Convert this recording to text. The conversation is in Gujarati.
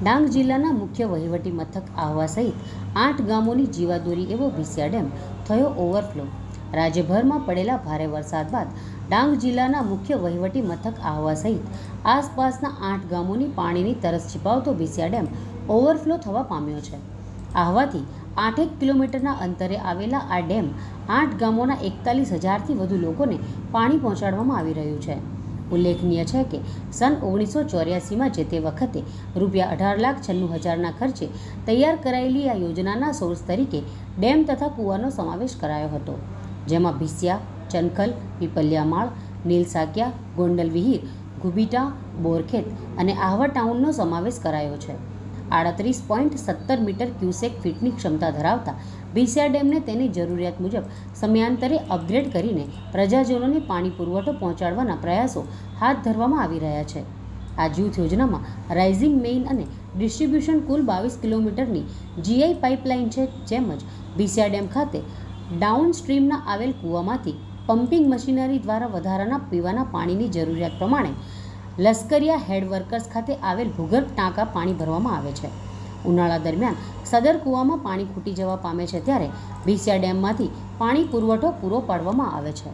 ડાંગ જિલ્લાના મુખ્ય વહીવટી મથક આહવા સહિત 8 ગામોની જીવાદોરી એવો ભીસિયા ડેમ થયો ઓવરફ્લો। રાજ્યભરમાં પડેલા ભારે વરસાદ બાદ ડાંગ જિલ્લાના મુખ્ય વહીવટી મથક આહવા સહિત આસપાસના 8 ગામોની પાણીની તરસ છીપાવતો ભીસિયા ડેમ ઓવરફ્લો થવા પામ્યો છે। આહવાથી 8 કિલોમીટરના અંતરે આવેલા આ ડેમ 8 ગામોના 41,000થી વધુ લોકોને પાણી પહોંચાડવામાં આવી રહ્યું છે। ઉલ્લેખનીય છે કે સન 1984માં જે તે વખતે ₹18,96,000ના ખર્ચે તૈયાર કરાયેલી આ યોજનાના સોર્સ તરીકે ડેમ તથા કૂવાનો સમાવેશ કરાયો હતો, જેમાં ભીસિયા, ચનખલ, પીપલિયામાળ, નીલસાકિયા, ગોંડલ વિહીર, ઘુબીટા, બોરખેત અને આહવા ટાઉનનો સમાવેશ કરાયો છે। 38.17 મીટર ક્યુસેક ફીટની ક્ષમતા ધરાવતા ભીસિયા ડેમને તેની જરૂરિયાત મુજબ સમયાંતરે અપગ્રેડ કરીને પ્રજાજનોને પાણી પુરવઠો પહોંચાડવાના પ્રયાસો હાથ ધરવામાં આવી રહ્યા છે। આ જૂથ યોજનામાં રાઇઝિંગ મેઇન અને ડિસ્ટ્રીબ્યુશન કુલ 22 કિલોમીટરની જીઆઈ પાઇપલાઇન છે, તેમજ ભીસિયા ડેમ ખાતે ડાઉન સ્ટ્રીમના આવેલ કૂવામાંથી પમ્પિંગ મશીનરી દ્વારા વધારાના પીવાના પાણીની જરૂરિયાત પ્રમાણે લશ્કરિયા હેડ વર્કર્સ ખાતે આવેલ ભૂગર્ભ ટાંકા પાણી ભરવામાં આવે છે। ઉનાળા દરમિયાન સદર કૂવામાં પાણી ખૂટી જવા પામે છે, ત્યારે ભીસિયા ડેમમાંથી પાણી પુરવઠો પૂરો પાડવામાં આવે છે।